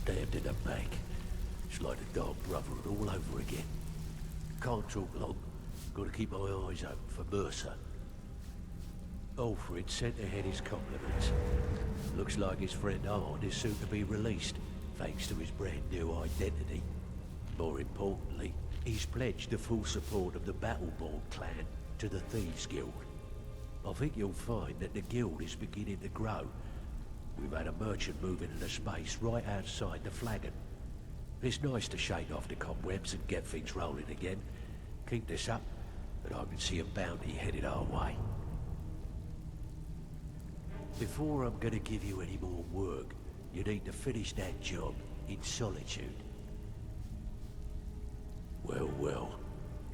stabbed in the back. It's like the Dark Brotherhood all over again. Can't talk long. Gotta keep my eyes open for Mercer. Alfred sent ahead his compliments. Looks like his friend Arn is soon to be released, thanks to his brand new identity. More importantly, he's pledged the full support of the Battleborn clan to the Thieves Guild. I think you'll find that the guild is beginning to grow. We've had a merchant move into the space right outside the Flagon. It's nice to shake off the cobwebs and get things rolling again. Keep this up, and I can see a bounty headed our way. Before I'm gonna give you any more work, you need to finish that job in solitude. Well,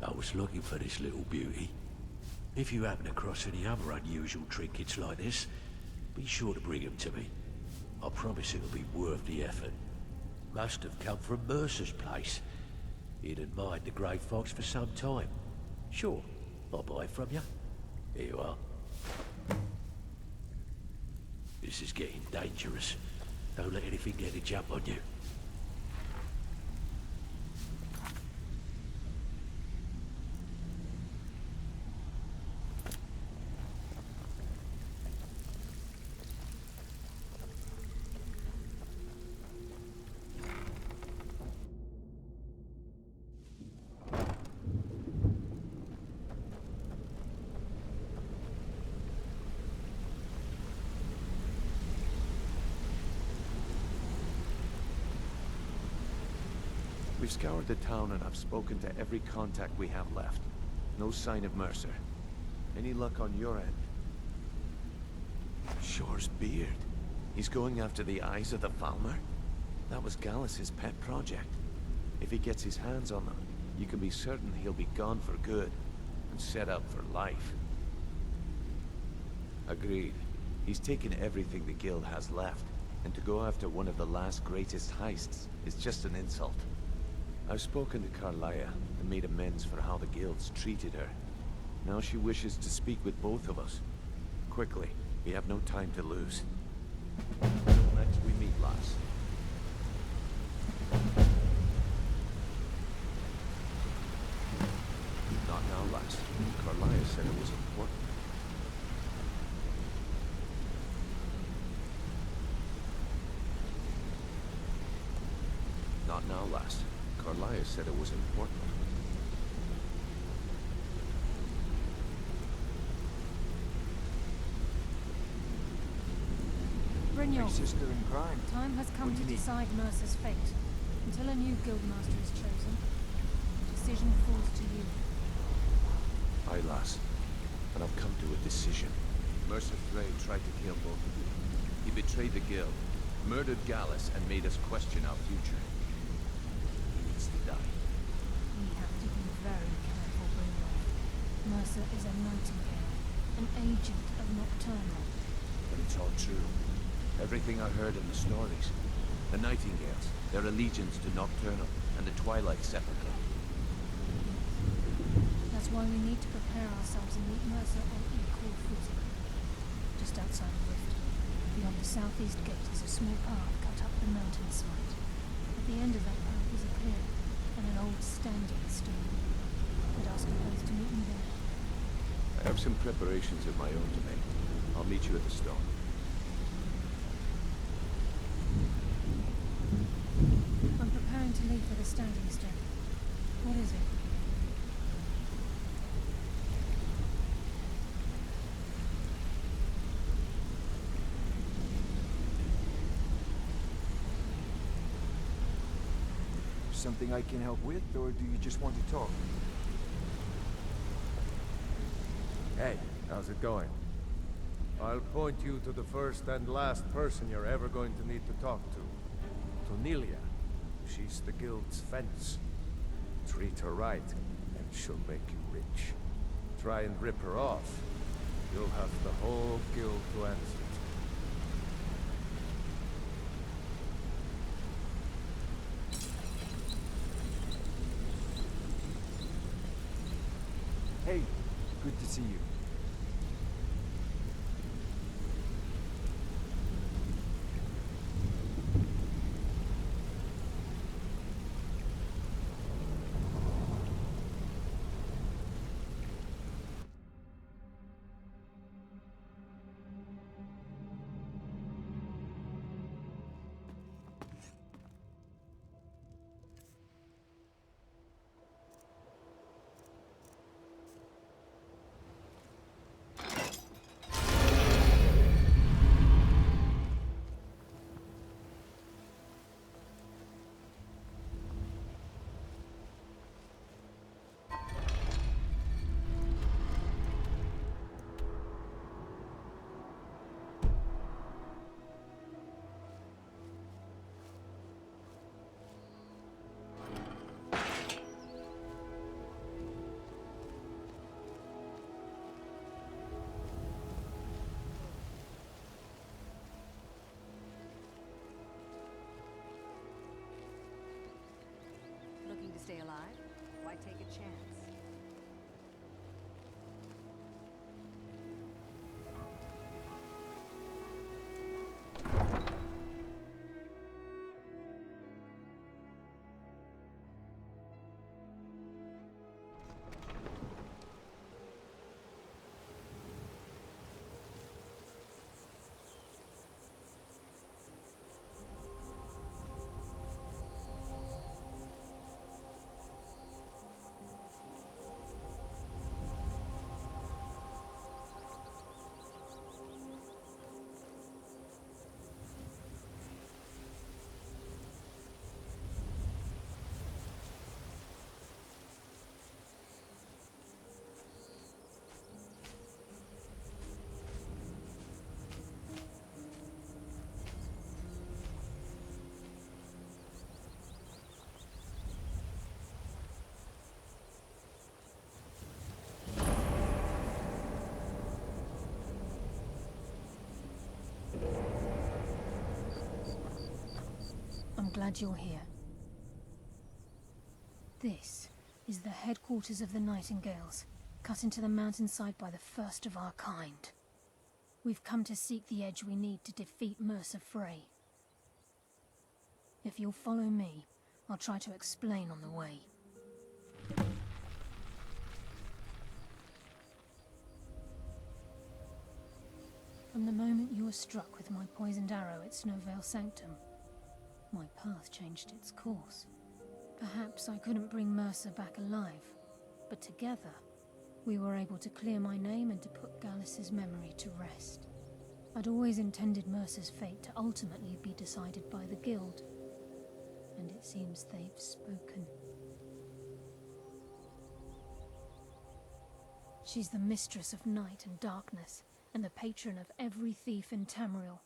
I was looking for this little beauty. If you happen across any other unusual trinkets like this, be sure to bring them to me. I promise it'll be worth the effort. Must have come from Mercer's place. He'd admired the Grey Fox for some time. Sure, I'll buy it from you. Here you are. This is getting dangerous. Don't let anything get a jump on you. We've scoured the town and I've spoken to every contact we have left. No sign of Mercer. Any luck on your end? Shore's beard. He's going after the eyes of the Falmer? That was Gallus's pet project. If he gets his hands on them, you can be certain he'll be gone for good and set up for life. Agreed. He's taken everything the guild has left, and to go after one of the last greatest heists is just an insult. I've spoken to Karliah and made amends for how the guilds treated her. Now she wishes to speak with both of us. Quickly, we have no time to lose. Until next we meet, lass. Not now, lass. Karliah said it was important. Not now, lass. Karliah said it was important. Brynjolf, sister in crime. time has come to decide Mercer's fate. Until a new guildmaster is chosen, the decision falls to you. Aye, lass. And I've come to a decision. Mercer Frey tried to kill both of you. He betrayed the guild, murdered Gallus, and made us question our future. He needs to die. We have to be very careful, Brynjolf. Mercer is a Nightingale, an agent of Nocturnal. But it's all true. Everything I heard in the stories. The Nightingales, their allegiance to Nocturnal, and the Twilight Sepulchre. That's why we need to prepare ourselves and meet Mercer on equal footing. Just outside of Rift, beyond the southeast gate is a small path cut up the mountainside. At the end of that path is a clearing, and an old standing stone. I'd ask you both to meet me there. I have some preparations of my own to make. I'll meet you at the stone. I'm preparing to leave for the standing stone. What is it? Something I can help with, or do you just want to talk? Hey, how's it going? I'll point you to the first and last person you're ever going to need to talk to. Tonilia. She's the guild's fence. Treat her right, and she'll make you rich. Try and rip her off. You'll have the whole guild to answer to. Hey, good to see you. glad you're here. This is the headquarters of the Nightingales, cut into the mountainside by the first of our kind. We've come to seek the edge we need to defeat Mercer Frey. If you'll follow me, I'll try to explain on the way. From the moment you were struck with my poisoned arrow at Snowvale Sanctum, my path changed its course. Perhaps I couldn't bring Mercer back alive, but together, we were able to clear my name and to put Gallus's memory to rest. I'd always intended Mercer's fate to ultimately be decided by the Guild, and it seems they've spoken. She's the mistress of night and darkness, and the patron of every thief in Tamriel.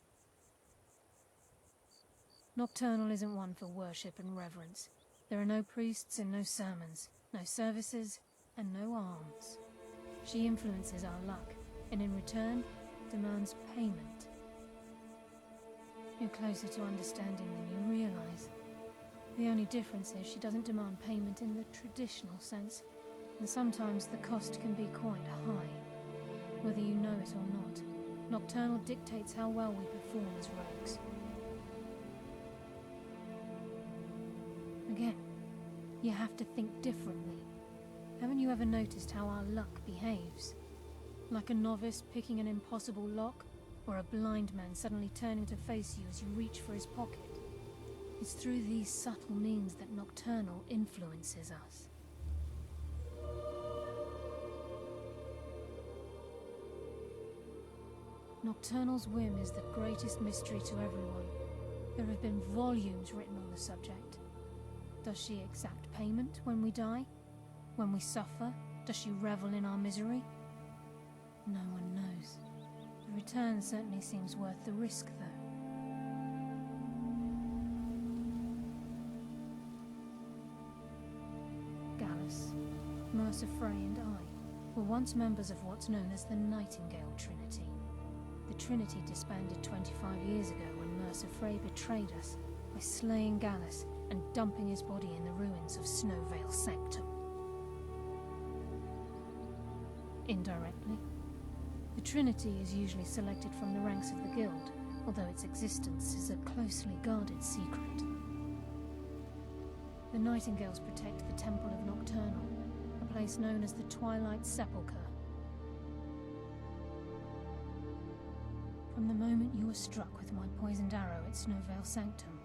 Nocturnal isn't one for worship and reverence. There are no priests and no sermons, no services, and no alms. She influences our luck, and in return, demands payment. You're closer to understanding than you realize. The only difference is she doesn't demand payment in the traditional sense, and sometimes the cost can be quite high. Whether you know it or not, Nocturnal dictates how well we perform as rogues. Again, you have to think differently. Haven't you ever noticed how our luck behaves? Like a novice picking an impossible lock, or a blind man suddenly turning to face you as you reach for his pocket. It's through these subtle means that Nocturnal influences us. Nocturnal's whim is the greatest mystery to everyone. There have been volumes written on the subject. Does she exact payment when we die? When we suffer, does she revel in our misery? No one knows. The return certainly seems worth the risk, though. Gallus, Mercer Frey and I were once members of what's known as the Nightingale Trinity. The Trinity disbanded 25 years ago when Mercer Frey betrayed us by slaying Gallus and dumping his body in the ruins of Snowvale Sanctum. Indirectly, the Trinity is usually selected from the ranks of the Guild, although its existence is a closely guarded secret. The Nightingales protect the Temple of Nocturnal, a place known as the Twilight Sepulchre. From the moment you were struck with my poisoned arrow at Snowvale Sanctum,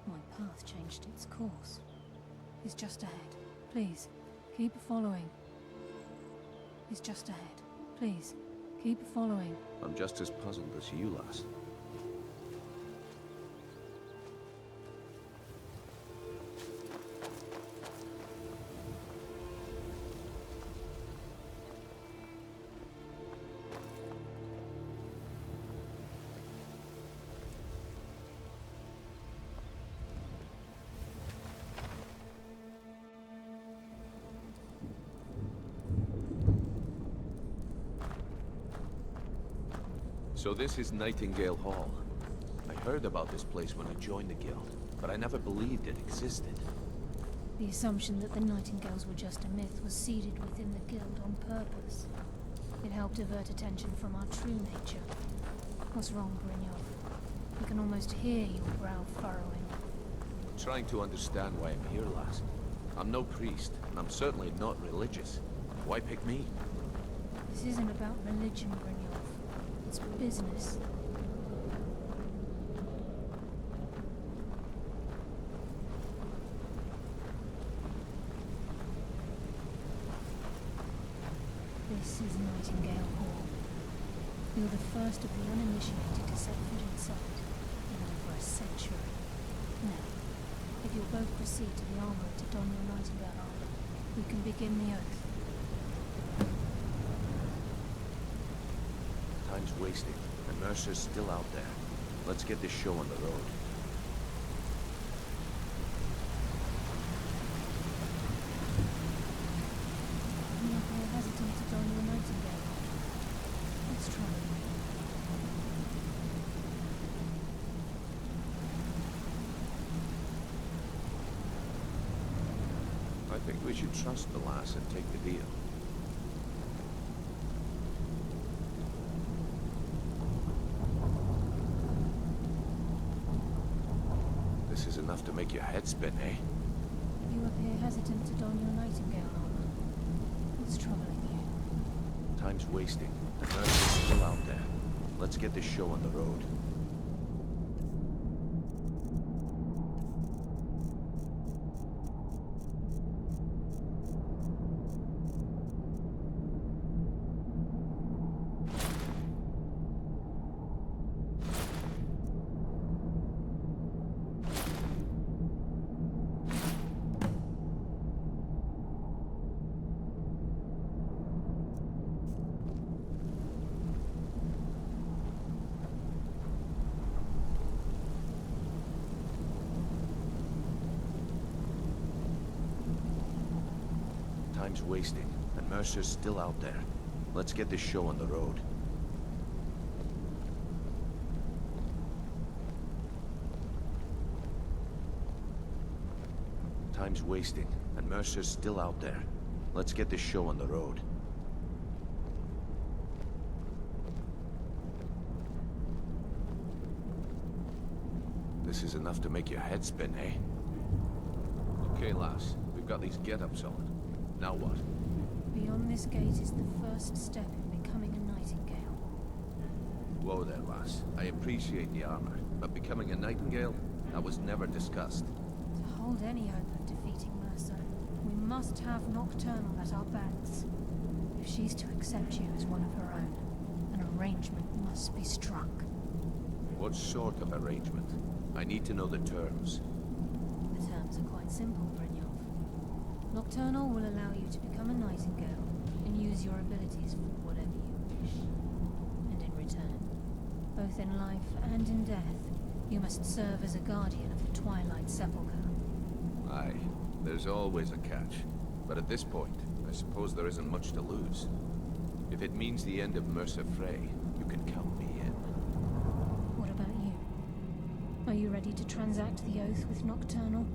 my path changed its course. It's just ahead. Please, keep following. It's just ahead. Please, keep following. I'm just as puzzled as you, lass. So this is Nightingale Hall. I heard about this place when I joined the guild, but I never believed it existed. The assumption that the Nightingales were just a myth was seeded within the guild on purpose. It helped divert attention from our true nature. What's wrong, Brynjolf? I can almost hear your brow furrowing. I'm trying to understand why I'm here, lass. I'm no priest, and I'm certainly not religious. Why pick me? This isn't about religion, Brynjolf. It's business. This is Nightingale Hall. You're the first of the uninitiated to set foot inside in over a century. Now, if you'll both proceed to the armory to don your Nightingale armor, we can begin the oath. Time's wasting, and Mercer's still out there. Let's get this show on the road. I'm not very hesitant to don your Nightingale. Let's try. think we should trust the lass and take the deal. This is enough to make your head spin, eh? You appear hesitant to don your Nightingale armor. What's troubling you? Time's wasting. The Mercer's still out there. Let's get this show on the road. Time's wasting, and Mercer's still out there. Let's get this show on the road. Time's wasting, and Mercer's still out there. Let's get this show on the road. This is enough to make your head spin, eh? Okay, lass. We've got these get-ups on. Now what? Beyond this gate is the first step in becoming a Nightingale. Whoa there, lass. I appreciate the armor, but becoming a Nightingale? That was never discussed. To hold any hope of defeating Mercer, we must have Nocturnal at our backs. If she's to accept you as one of her own, an arrangement must be struck. What sort of arrangement? I need to know the terms. The terms are quite simple, Brynjolf. Nocturnal will allow you to become a Nightingale and use your abilities for whatever you wish. And in return, both in life and in death, you must serve as a guardian of the Twilight Sepulchre. Aye, there's always a catch. But at this point, I suppose there isn't much to lose. If it means the end of Mercer Frey, you can count me in. What about you? Are you ready to transact the oath with Nocturnal?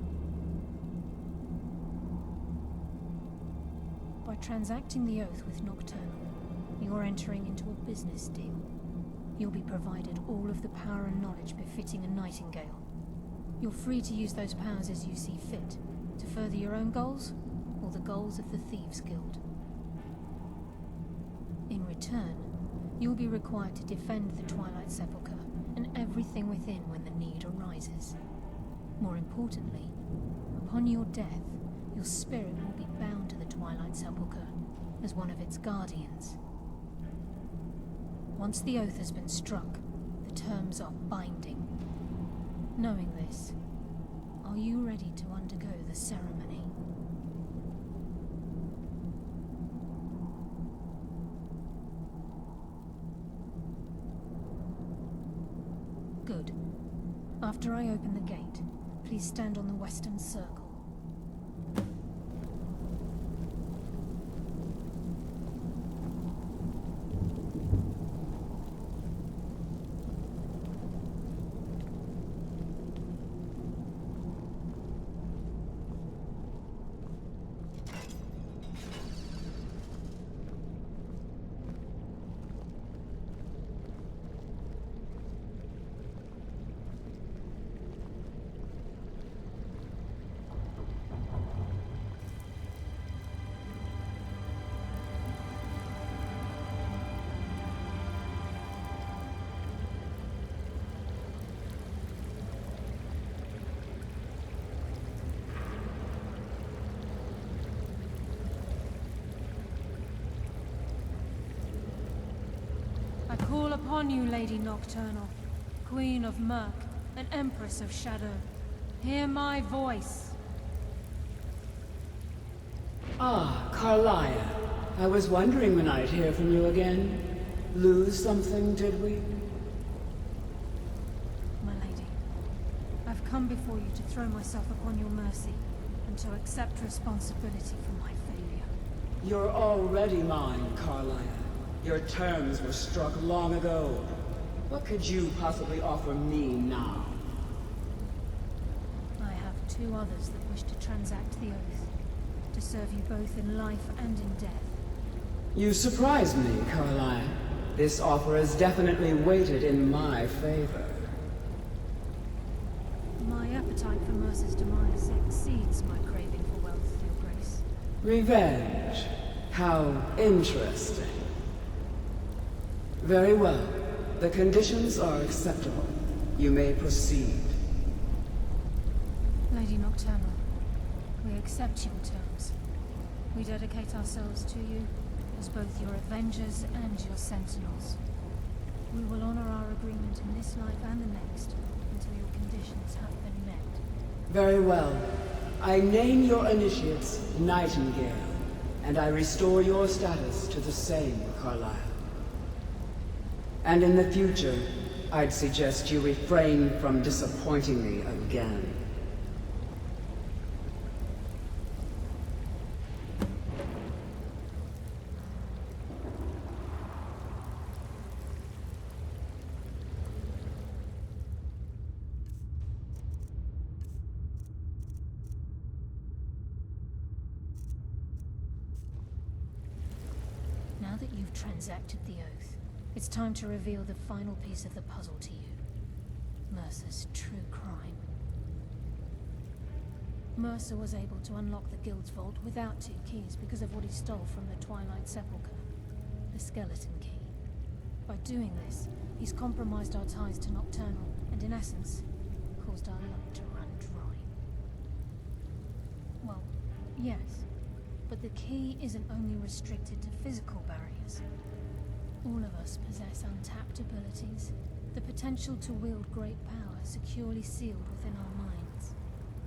By transacting the oath with Nocturnal, you're entering into a business deal. You'll be provided all of the power and knowledge befitting a Nightingale. You're free to use those powers as you see fit, to further your own goals, or the goals of the Thieves' Guild. In return, you'll be required to defend the Twilight Sepulchre and everything within when the need arises. More importantly, upon your death, your spirit will be bound to the Twilight Sepulchre as one of its guardians. Once the oath has been struck, the terms are binding. Knowing this, are you ready to undergo the ceremony? Good. After I open the gate, please stand on the western circle. I call upon you, Lady Nocturnal, Queen of Murk and Empress of Shadow. Hear my voice. Ah, Karliah. I was wondering when I'd hear from you again. Lose something, did we? My lady, I've come before you to throw myself upon your mercy and to accept responsibility for my failure. You're already mine, Karliah. Your terms were struck long ago. What could you possibly offer me now? I have two others that wish to transact the oath. to serve you both in life and in death. You surprise me, Karliah. This offer is definitely weighted in my favor. My appetite for Mercer's demise exceeds my craving for wealth, Your Grace. Revenge. How interesting. Very well. The conditions are acceptable. You may proceed. Lady Nocturnal, we accept your terms. We dedicate ourselves to you as both your avengers and your sentinels. We will honor our agreement in this life and the next until your conditions have been met. Very well. I name your initiates Nightingale, and I restore your status to the same, Karliah. And in the future, I'd suggest you refrain from disappointing me again. Now that you've transacted the oath, it's time to reveal the final piece of the puzzle to you. Mercer's true crime. Mercer was able to unlock the Guild's vault without 2 keys because of what he stole from the Twilight Sepulchre, the skeleton key. By doing this, he's compromised our ties to Nocturnal, and in essence, caused our luck to run dry. Well, yes, but the key isn't only restricted to physical barriers. All of us possess untapped abilities, the potential to wield great power securely sealed within our minds.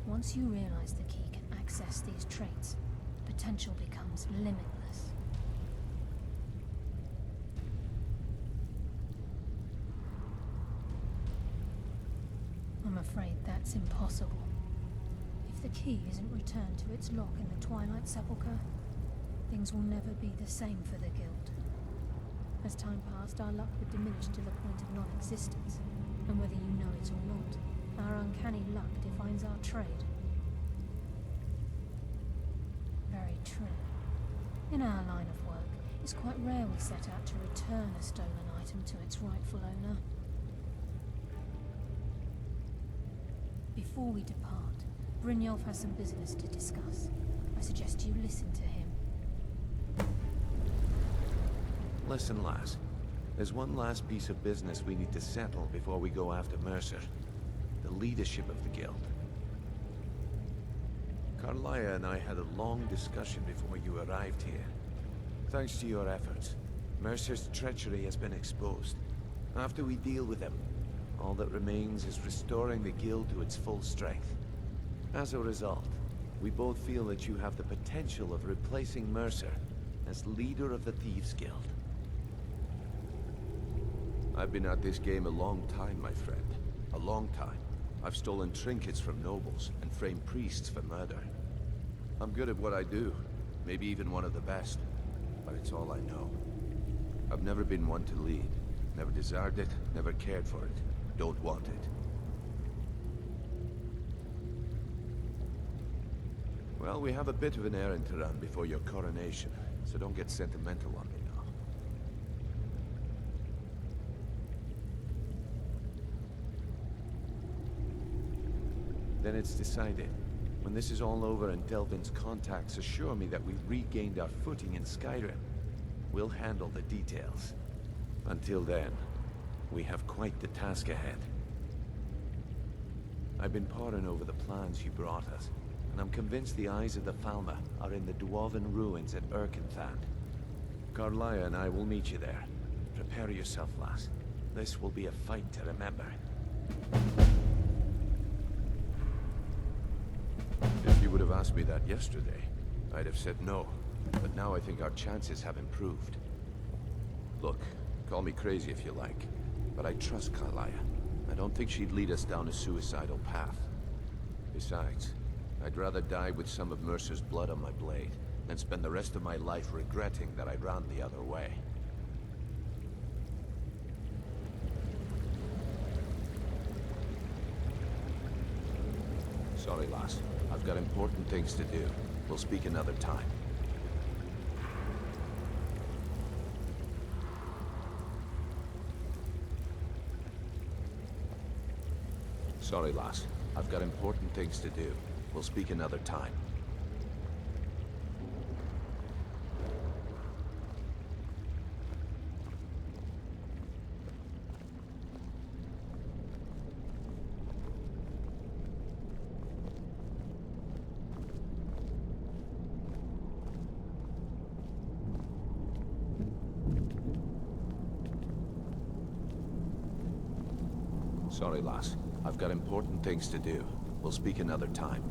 Once you realize the key can access these traits, the potential becomes limitless. I'm afraid that's impossible. If the key isn't returned to its lock in the Twilight Sepulchre, things will never be the same for the Guild. As time passed, our luck would diminish to the point of non-existence, and whether you know it or not, our uncanny luck defines our trade. Very true. In our line of work, it's quite rare we set out to return a stolen item to its rightful owner. Before we depart, Brynjolf has some business to discuss. I suggest you listen to him. Listen, lass. There's one last piece of business we need to settle before we go after Mercer. The leadership of the Guild. Karliah and I had a long discussion before you arrived here. Thanks to your efforts, Mercer's treachery has been exposed. After we deal with him, all that remains is restoring the Guild to its full strength. As a result, we both feel that you have the potential of replacing Mercer as leader of the Thieves' Guild. I've been at this game a long time, my friend. A long time. I've stolen trinkets from nobles and framed priests for murder. I'm good at what I do. Maybe even one of the best. But it's all I know. I've never been one to lead. Never desired it, never cared for it. Don't want it. Well, we have a bit of an errand to run before your coronation, so don't get sentimental on me now. Then it's decided. When this is all over and Delvin's contacts assure me that we've regained our footing in Skyrim, we'll handle the details. Until then, we have quite the task ahead. I've been poring over the plans you brought us, and I'm convinced the eyes of the Falmer are in the Dwarven ruins at Erkenthand. Karliah and I will meet you there. Prepare yourself, lass. This will be a fight to remember. If you would have asked me that yesterday, I'd have said no. But now I think our chances have improved. Look, call me crazy if you like, but I trust Karliah. I don't think she'd lead us down a suicidal path. Besides, I'd rather die with some of Mercer's blood on my blade than spend the rest of my life regretting that I ran the other way. Sorry, lass. I've got important things to do. We'll speak another time. Sorry, lass. I've got important things to do. We'll speak another time. Sorry, lass. I've got important things to do. We'll speak another time.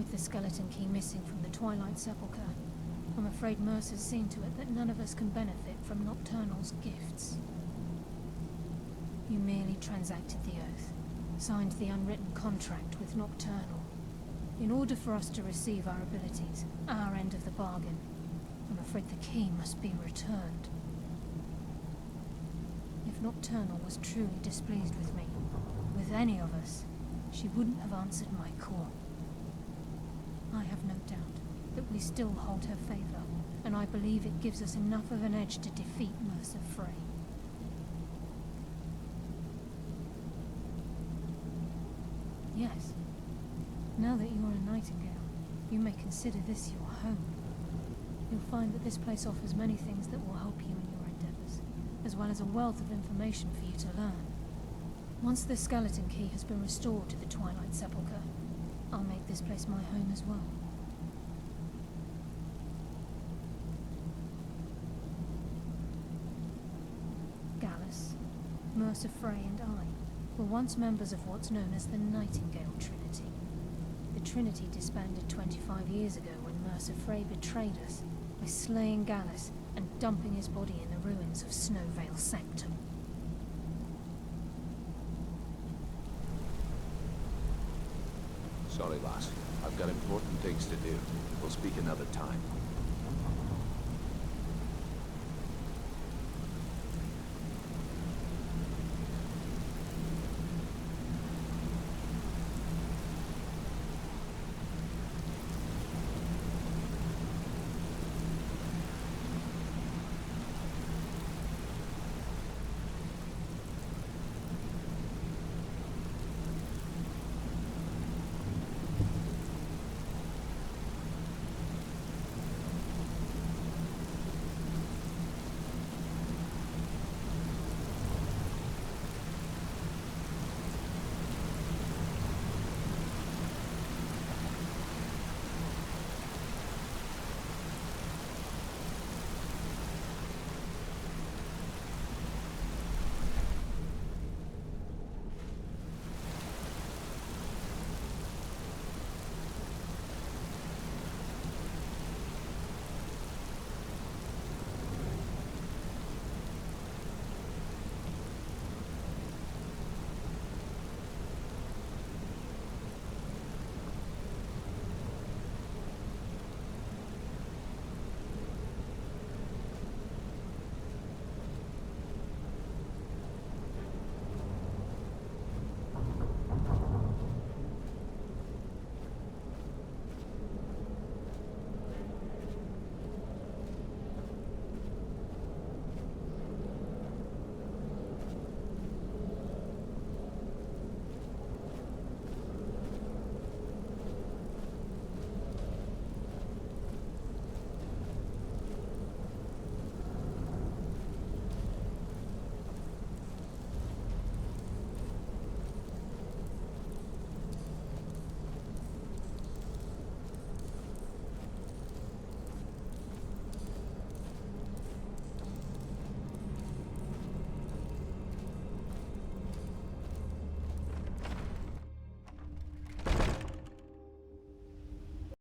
With the skeleton key missing from the Twilight Sepulchre, I'm afraid Mercer's seen to it that none of us can benefit from Nocturnal's gifts. You merely transacted the oath, signed the unwritten contract with Nocturnal. In order for us to receive our abilities, our end of the bargain, I'm afraid the key must be returned. If Nocturnal was truly displeased with me, with any of us, she wouldn't have answered my call. I have no doubt that we still hold her favor, and I believe it gives us enough of an edge to defeat Mercer Frey. Yes. Now that you're a Nightingale, you may consider this your home. You'll find that this place offers many things that will help you in your endeavors, as well as a wealth of information for you to learn. Once the skeleton key has been restored to the Twilight Sepulchre, I'll make this place my home as well. Gallus, Mercer Frey and I were once members of what's known as the Nightingale Trinity. The Trinity disbanded 25 years ago when Mercer betrayed us by slaying Gallus and dumping his body in the ruins of Snowvale Sanctum. Sorry, lass. I've got important things to do. We'll speak another time.